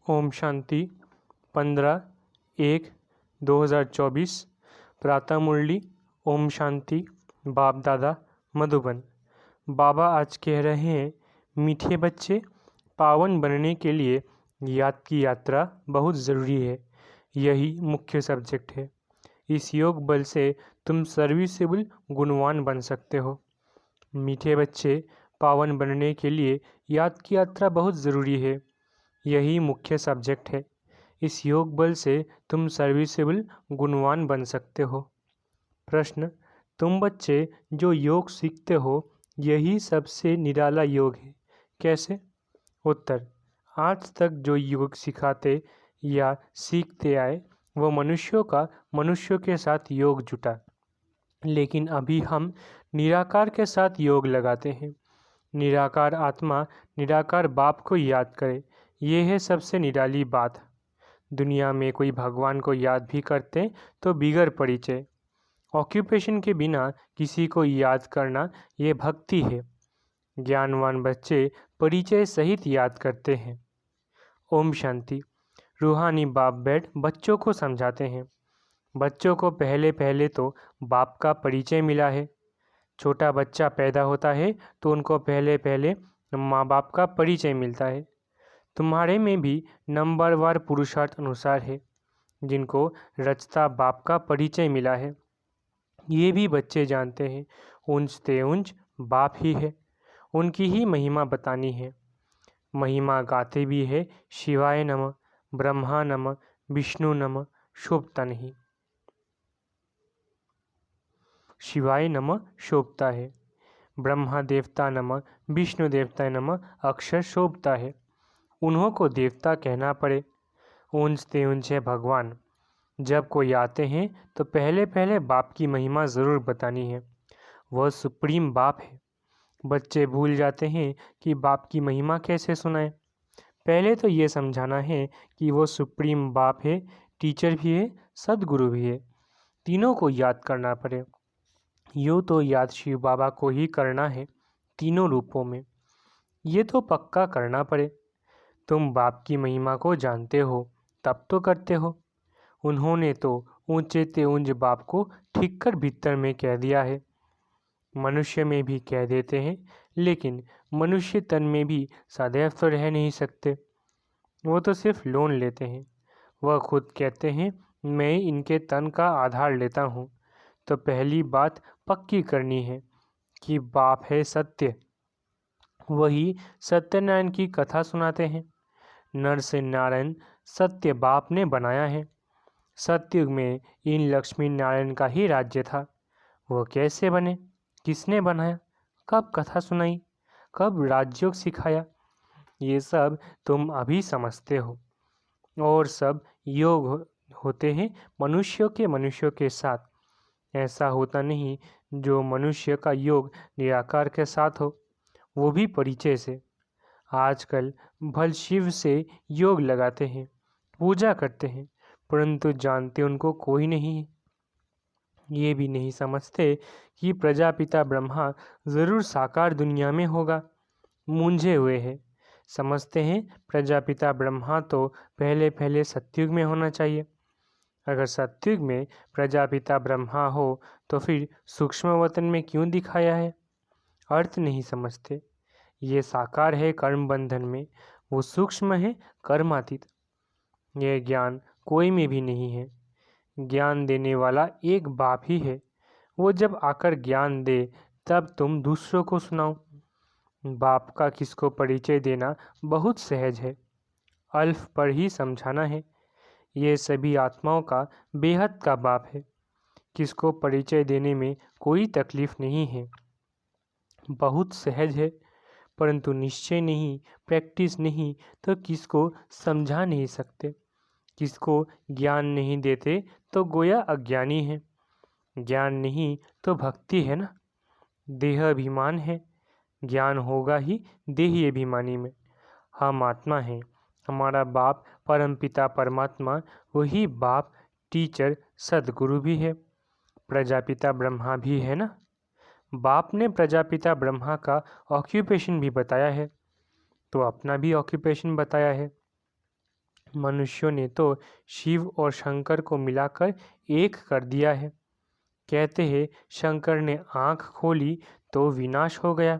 ओम शांति 15/1/2024 प्रातः मुरली। ओम शांति। बाप दादा मधुबन। बाबा आज कह रहे हैं, मीठे बच्चे, पावन बनने के लिए याद की यात्रा बहुत ज़रूरी है। यही मुख्य सब्जेक्ट है। इस योग बल से तुम सर्विसेबल गुणवान बन सकते हो। मीठे बच्चे, पावन बनने के लिए याद की यात्रा बहुत ज़रूरी है। यही मुख्य सब्जेक्ट है। इस योग बल से तुम सर्विसेबल गुणवान बन सकते हो। प्रश्न, तुम बच्चे जो योग सीखते हो यही सबसे निराला योग है, कैसे? उत्तर, आज तक जो योग सिखाते या सीखते आए वो मनुष्यों का मनुष्यों के साथ योग जुटा, लेकिन अभी हम निराकार के साथ योग लगाते हैं। निराकार आत्मा निराकार बाप को याद करे, ये है सबसे निराली बात। दुनिया में कोई भगवान को याद भी करते तो बिगर परिचय, ऑक्यूपेशन के बिना किसी को याद करना ये भक्ति है। ज्ञानवान बच्चे परिचय सहित याद करते हैं। ओम शांति। रूहानी बाप बैठ बच्चों को समझाते हैं। बच्चों को पहले पहले तो बाप का परिचय मिला है। छोटा बच्चा पैदा होता है तो उनको पहले पहले माँ बाप का परिचय मिलता है। तुम्हारे में भी नंबरवार पुरुषार्थ अनुसार है, जिनको रचता बाप का परिचय मिला है। ये भी बच्चे जानते हैं, ऊंच ते ऊंच बाप ही है, उनकी ही महिमा बतानी है। महिमा गाते भी है, शिवाय नमः, ब्रह्मा नमः, विष्णु नमः, शोभता नहीं। शिवाय नमः शोभता है, ब्रह्मा देवता नमः, विष्णु देवता नमः अक्षर शोभता है। उन्हों को देवता कहना पड़े। ऊंचते ऊंचे भगवान। जब कोई आते हैं तो पहले पहले बाप की महिमा ज़रूर बतानी है। वह सुप्रीम बाप है। बच्चे भूल जाते हैं कि बाप की महिमा कैसे सुनाएं। पहले तो ये समझाना है कि वो सुप्रीम बाप है, टीचर भी है, सदगुरु भी है। तीनों को याद करना पड़े। यूँ तो याद शिव बाबा को ही करना है, तीनों रूपों में। ये तो पक्का करना पड़े। तुम बाप की महिमा को जानते हो तब तो करते हो। उन्होंने तो ऊंचे ते ऊंच बाप को ठीक कर भीतर में कह दिया है। मनुष्य में भी कह देते हैं, लेकिन मनुष्य तन में भी सदैव तो रह नहीं सकते। वो तो सिर्फ लोन लेते हैं। वह खुद कहते हैं, मैं इनके तन का आधार लेता हूँ। तो पहली बात पक्की करनी है कि बाप है सत्य। वही सत्यनारायण की कथा सुनाते हैं। नर से नारायण सत्य बाप ने बनाया है। सतयुग में इन लक्ष्मी नारायण का ही राज्य था। वो कैसे बने, किसने बनाया, कब कथा सुनाई, कब राजयोग सिखाया, ये सब तुम अभी समझते हो। और सब योग होते हैं मनुष्यों के साथ। ऐसा होता नहीं जो मनुष्य का योग निराकार के साथ हो, वो भी परिचय से। आजकल भल शिव से योग लगाते हैं, पूजा करते हैं, परंतु जानते उनको कोई नहीं है। ये भी नहीं समझते कि प्रजापिता ब्रह्मा ज़रूर साकार दुनिया में होगा। मूंझे हुए हैं। समझते हैं प्रजापिता ब्रह्मा तो पहले पहले सतयुग में होना चाहिए। अगर सतयुग में प्रजापिता ब्रह्मा हो तो फिर सूक्ष्म वतन में क्यों दिखाया है? अर्थ नहीं समझते। ये साकार है कर्म बंधन में, वो सूक्ष्म है कर्मातीत। यह ज्ञान कोई में भी नहीं है। ज्ञान देने वाला एक बाप ही है। वो जब आकर ज्ञान दे तब तुम दूसरों को सुनाओ। बाप का किसको परिचय देना बहुत सहज है, अल्फ पर ही समझाना है। ये सभी आत्माओं का बेहद का बाप है। किसको परिचय देने में कोई तकलीफ नहीं है, बहुत सहज है। परंतु निश्चय नहीं, प्रैक्टिस नहीं तो किसको समझा नहीं सकते। किसको ज्ञान नहीं देते तो गोया अज्ञानी है। ज्ञान नहीं तो भक्ति है ना। देह अभिमान है, ज्ञान होगा ही देही अभिमानी में। हम आत्मा हैं, हमारा बाप परमपिता परमात्मा वही बाप, टीचर, सदगुरु भी है। प्रजापिता ब्रह्मा भी है ना। बाप ने प्रजापिता ब्रह्मा का ऑक्यूपेशन भी बताया है, तो अपना भी ऑक्यूपेशन बताया है। मनुष्यों ने तो शिव और शंकर को मिलाकर एक कर दिया है। कहते हैं शंकर ने आँख खोली तो विनाश हो गया।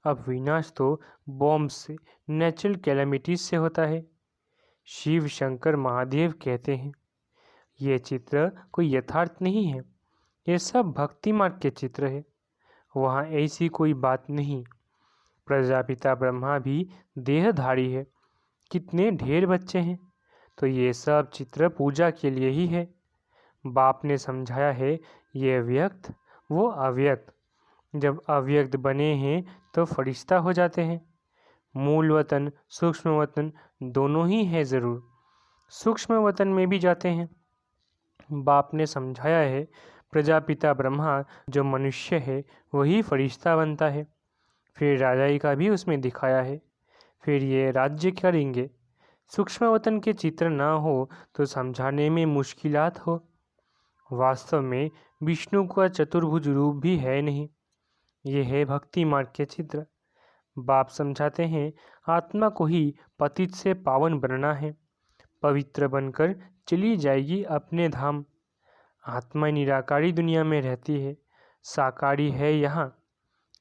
अब विनाश तो बॉम्ब से, नेचुरल कैलेमिटीज से होता है। शिव शंकर महादेव कहते हैं। ये चित्र कोई यथार्थ नहीं है, ये सब भक्ति मार्ग के चित्र है। वहाँ ऐसी कोई बात नहीं। प्रजापिता ब्रह्मा भी देहधारी है। कितने ढेर बच्चे हैं, तो ये सब चित्र पूजा के लिए ही है। बाप ने समझाया है, ये व्यक्त वो अव्यक्त। जब अव्यक्त बने हैं तो फरिश्ता हो जाते हैं। मूल वतन सूक्ष्म वतन दोनों ही है ज़रूर, सूक्ष्म वतन में भी जाते हैं। बाप ने समझाया है, प्रजापिता ब्रह्मा जो मनुष्य है वही फरिश्ता बनता है। फिर राजाई का भी उसमें दिखाया है। फिर ये राज्य करेंगे। सूक्ष्म वतन के चित्र ना हो तो समझाने में मुश्किलात हो। वास्तव में विष्णु का चतुर्भुज रूप भी है नहीं, ये है भक्ति मार्ग के चित्र। बाप समझाते हैं, आत्मा को ही पतित से पावन बनना है। पवित्र बनकर चली जाएगी अपने धाम। आत्मा निराकारी दुनिया में रहती है, साकारी है यहाँ।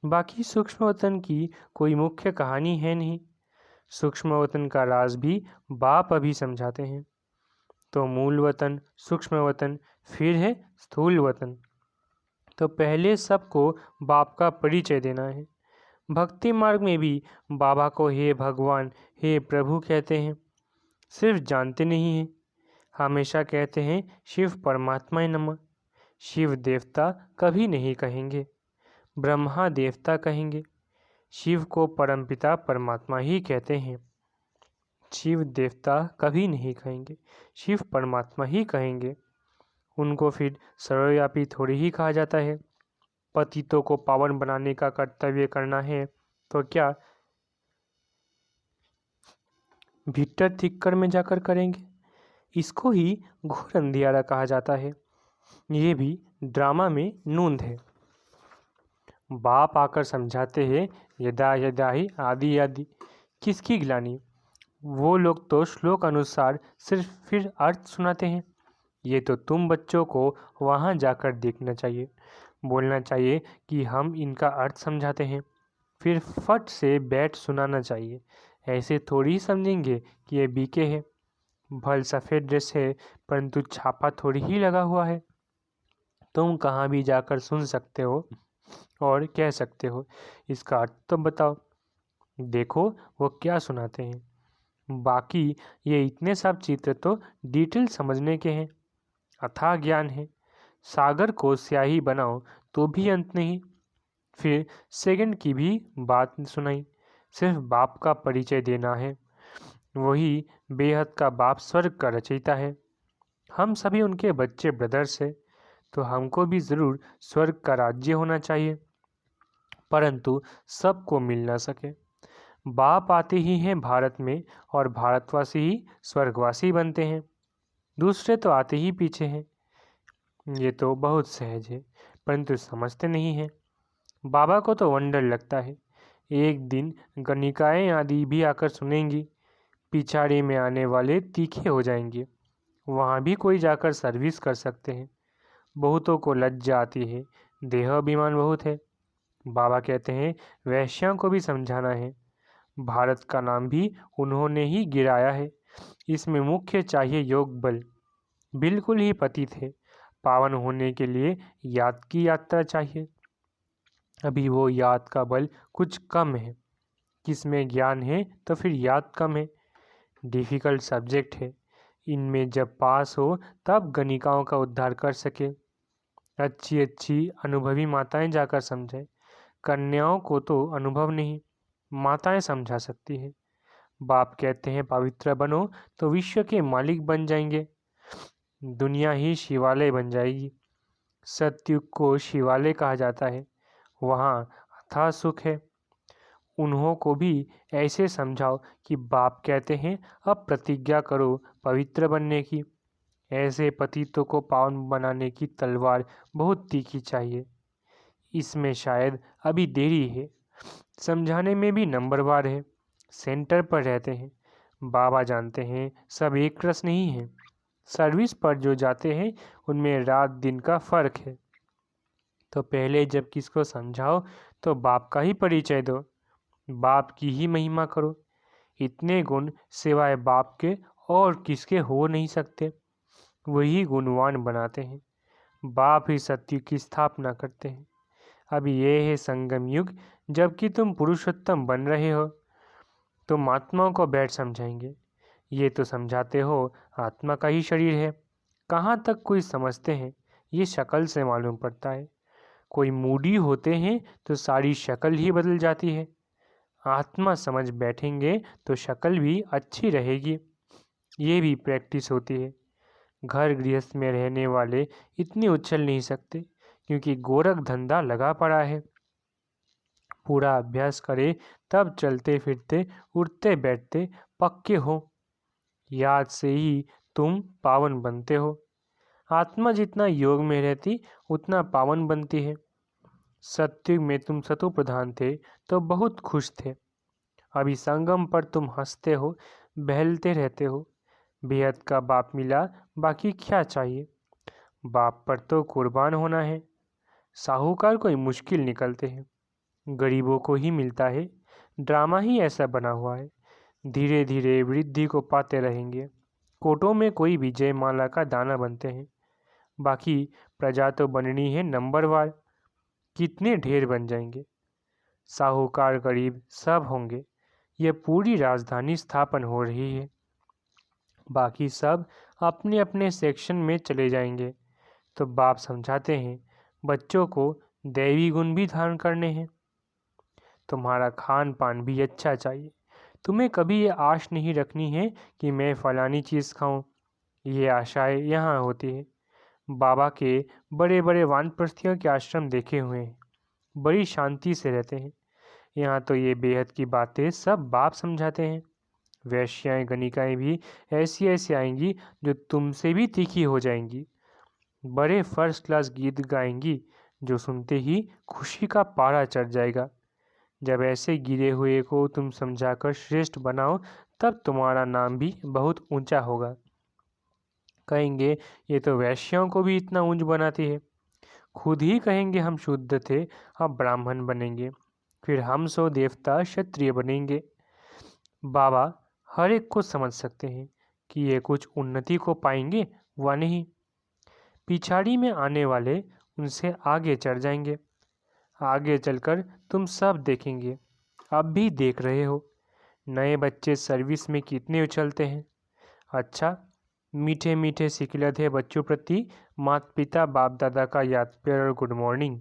बाकी सूक्ष्म वतन की कोई मुख्य कहानी है नहीं। सूक्ष्म वतन का राज भी बाप अभी समझाते हैं। तो मूल वतन, सूक्ष्म वतन, फिर है स्थूल वतन। तो पहले सबको बाप का परिचय देना है। भक्ति मार्ग में भी बाबा को हे भगवान, हे प्रभु कहते हैं, सिर्फ जानते नहीं हैं। हमेशा कहते हैं शिव परमात्माय नमः। शिव देवता कभी नहीं कहेंगे, ब्रह्मा देवता कहेंगे। शिव को परमपिता परमात्मा ही कहते हैं। शिव देवता कभी नहीं कहेंगे, शिव परमात्मा ही कहेंगे। उनको फिर सर्वव्यापी थोड़ी ही कहा जाता है। पतितों को पावन बनाने का कर्तव्य करना है तो क्या भीतर थिक्कर में जाकर करेंगे? इसको ही घोर अंधियारा कहा जाता है। ये भी ड्रामा में नूंद है। बाप आकर समझाते हैं, यदा यदा ही आदि आदि। किसकी ग्लानि? वो लोग तो श्लोक अनुसार सिर्फ फिर अर्थ सुनाते हैं। ये तो तुम बच्चों को वहाँ जाकर देखना चाहिए। बोलना चाहिए कि हम इनका अर्थ समझाते हैं, फिर फट से बैठ सुनाना चाहिए। ऐसे थोड़ी ही समझेंगे कि ये बीके है। भल सफ़ेद ड्रेस है, परंतु छापा थोड़ी ही लगा हुआ है। तुम कहाँ भी जाकर सुन सकते हो और कह सकते हो, इसका अर्थ तो बताओ। देखो वो क्या सुनाते हैं। बाकी ये इतने सब चित्र तो डिटेल समझने के हैं। अथाह ज्ञान है। सागर को स्याही बनाओ तो भी अंत नहीं। फिर सेकंड की भी बात सुनाई। सिर्फ बाप का परिचय देना है। वही बेहद का बाप स्वर्ग का रचयिता है। हम सभी उनके बच्चे ब्रदर्स हैं, तो हमको भी ज़रूर स्वर्ग का राज्य होना चाहिए, परंतु सबको मिल ना सके। बाप आते ही हैं भारत में और भारतवासी ही स्वर्गवासी बनते हैं। दूसरे तो आते ही पीछे हैं। ये तो बहुत सहज है, परंतु समझते नहीं हैं। बाबा को तो वंडर लगता है। एक दिन गणिकाएँ आदि भी आकर सुनेंगी। पिछाड़ी में आने वाले तीखे हो जाएंगे। वहाँ भी कोई जाकर सर्विस कर सकते हैं। बहुतों को लज्जा आती है, देह अभिमान बहुत है। बाबा कहते हैं वैश्यों को भी समझाना है। भारत का नाम भी उन्होंने ही गिराया है। इसमें मुख्य चाहिए योग बल। बिल्कुल ही पतित है। पावन होने के लिए याद की यात्रा चाहिए। अभी वो याद का बल कुछ कम है। किसमें ज्ञान है तो फिर याद कम है। डिफ़िकल्ट सब्जेक्ट है। इनमें जब पास हो तब गणिकाओं का उद्धार कर सके। अच्छी अच्छी अनुभवी माताएं जाकर समझें। कन्याओं को तो अनुभव नहीं, माताएं समझा सकती है। बाप कहते हैं पवित्र बनो तो विश्व के मालिक बन जाएंगे। दुनिया ही शिवालय बन जाएगी। सतयुग को शिवालय कहा जाता है। वहाँ अथाह सुख है। उन्हों को भी ऐसे समझाओ कि बाप कहते हैं अब प्रतिज्ञा करो पवित्र बनने की। ऐसे पतितों को पावन बनाने की तलवार बहुत तीखी चाहिए। इसमें शायद अभी देरी है। समझाने में भी नंबरवार है। सेंटर पर रहते हैं। बाबा जानते हैं सब एक रस नहीं है। सर्विस पर जो जाते हैं उनमें रात दिन का फर्क है। तो पहले जब किसको समझाओ तो बाप का ही परिचय दो, बाप की ही महिमा करो। इतने गुण सिवाय बाप के और किसके हो नहीं सकते। वही गुणवान बनाते हैं। बाप ही सत्य की स्थापना करते हैं। अब ये है संगम युग, जबकि तुम पुरुषोत्तम बन रहे हो। तुम आत्माओं को बैठ समझाएंगे। ये तो समझाते हो आत्मा का ही शरीर है। कहाँ तक कोई समझते हैं, ये शक्ल से मालूम पड़ता है। कोई मूडी होते हैं तो सारी शक्ल ही बदल जाती है। आत्मा समझ बैठेंगे तो शक्ल भी अच्छी रहेगी। ये भी प्रैक्टिस होती है। घर गृहस्थ में रहने वाले इतने उछल नहीं सकते, क्योंकि गोरख धंधा लगा पड़ा है। पूरा अभ्यास करे तब चलते फिरते उठते बैठते पक्के हो। याद से ही तुम पावन बनते हो। आत्मा जितना योग में रहती उतना पावन बनती है। सत्युग में तुम सतो प्रधान थे तो बहुत खुश थे। अभी संगम पर तुम हंसते हो, बहलते रहते हो। बेहद का बाप मिला, बाकी क्या चाहिए। बाप पर तो कुर्बान होना है। साहूकार कोई मुश्किल निकलते हैं, गरीबों को ही मिलता है। ड्रामा ही ऐसा बना हुआ है। धीरे धीरे वृद्धि को पाते रहेंगे। कोटों में कोई भी जयमाला का दाना बनते हैं। बाकी प्रजा तो बननी है नंबरवार। कितने ढेर बन जाएंगे। साहूकार गरीब सब होंगे। यह पूरी राजधानी स्थापन हो रही है। बाकी सब अपने अपने सेक्शन में चले जाएंगे। तो बाप समझाते हैं बच्चों को दैवी गुण भी धारण करने हैं। तुम्हारा खान पान भी अच्छा चाहिए। तुम्हें कभी ये आश नहीं रखनी है कि मैं फलानी चीज़ खाऊं। ये आशाएं यहाँ होती है। बाबा के बड़े बड़े वानप्रस्थियों के आश्रम देखे हुए हैं। बड़ी शांति से रहते हैं। यहाँ तो ये बेहद की बातें सब बाप समझाते हैं। वैश्याएं गणिकाएं भी ऐसी ऐसी आएंगी जो तुमसे भी तीखी हो जाएंगी। बड़े फर्स्ट क्लास गीत गाएंगी जो सुनते ही खुशी का पारा चढ़ जाएगा। जब ऐसे गिरे हुए को तुम समझाकर श्रेष्ठ बनाओ तब तुम्हारा नाम भी बहुत ऊंचा होगा। कहेंगे ये तो वैश्यों को भी इतना ऊंच बनाती है। खुद ही कहेंगे हम शुद्ध थे, अब ब्राह्मण बनेंगे, फिर हम सो देवता क्षत्रिय बनेंगे। बाबा हर एक को समझ सकते हैं कि ये कुछ उन्नति को पाएंगे व नहीं। पिछाड़ी में आने वाले उनसे आगे चढ़ जाएंगे। आगे चलकर तुम सब देखेंगे, अब भी देख रहे हो। नए बच्चे सर्विस में कितने उछलते हैं। अच्छा, मीठे मीठे सिखलते बच्चों प्रति माता पिता बाप दादा का याद प्यार और गुड मॉर्निंग।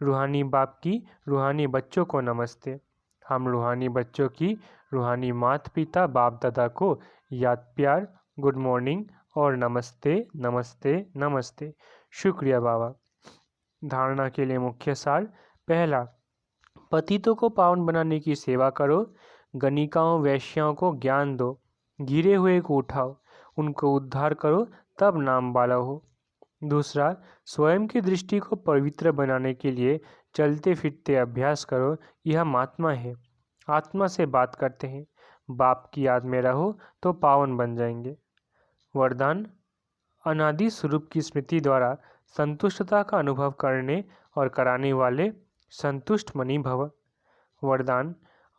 रूहानी बाप की रूहानी बच्चों को नमस्ते। हम रूहानी बच्चों की रूहानी माता पिता बाप दादा को याद प्यार, गुड मॉर्निंग और नमस्ते नमस्ते नमस्ते। शुक्रिया बाबा। धारणा के लिए मुख्य सार। पहला, पतितों को पावन बनाने की सेवा करो। गणिकाओं वैश्याओं को ज्ञान दो। गिरे हुए को उठाओ, उनको उद्धार करो, तब नाम वाला हो। दूसरा, स्वयं की दृष्टि को पवित्र बनाने के लिए चलते फिरते अभ्यास करो। यह महात्मा है। आत्मा से बात करते हैं। बाप की याद में रहो तो पावन बन जाएंगे। वरदान, अनादि स्वरूप की स्मृति द्वारा संतुष्टता का अनुभव करने और कराने वाले संतुष्ट मणि भव। वरदान,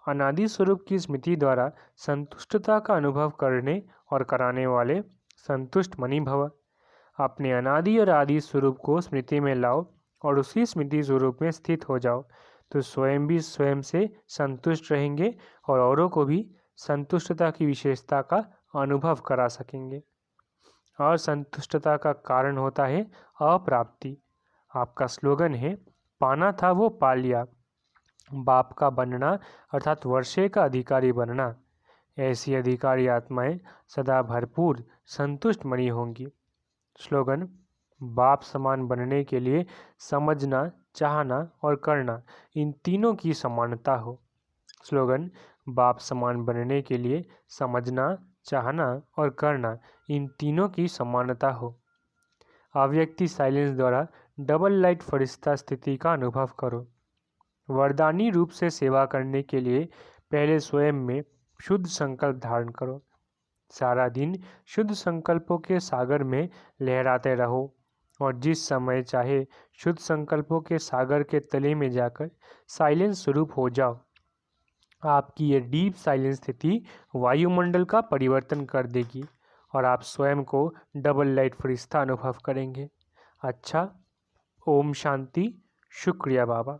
अनादि स्वरूप की स्मृति द्वारा संतुष्टता का अनुभव करने और कराने वाले संतुष्ट मणि भव। अपने अनादि और आदि स्वरूप को स्मृति में लाओ और उसी स्मृति स्वरूप में स्थित हो जाओ, तो स्वयं भी स्वयं से संतुष्ट रहेंगे और औरों को भी संतुष्टता की विशेषता का अनुभव करा सकेंगे। और संतुष्टता का कारण होता है अप्राप्ति। आपका स्लोगन है, पाना था वो पा लिया। बाप का बनना अर्थात वर्षे का अधिकारी बनना। ऐसी अधिकारी आत्माएं सदा भरपूर संतुष्ट मणि होंगी। स्लोगन, बाप समान बनने के लिए समझना, चाहना और करना, इन तीनों की समानता हो। स्लोगन, बाप समान बनने के लिए समझना, चाहना और करना, इन तीनों की समानता हो। अव्यक्ति साइलेंस द्वारा डबल लाइट फरिश्ता स्थिति का अनुभव करो। वरदानी रूप से सेवा करने के लिए पहले स्वयं में शुद्ध संकल्प धारण करो। सारा दिन शुद्ध संकल्पों के सागर में लहराते रहो और जिस समय चाहे शुद्ध संकल्पों के सागर के तले में जाकर साइलेंस स्वरूप हो जाओ। आपकी ये डीप साइलेंस स्थिति वायुमंडल का परिवर्तन कर देगी और आप स्वयं को डबल लाइट फरिश्ता अनुभव करेंगे। अच्छा, ओम शांति। शुक्रिया बाबा।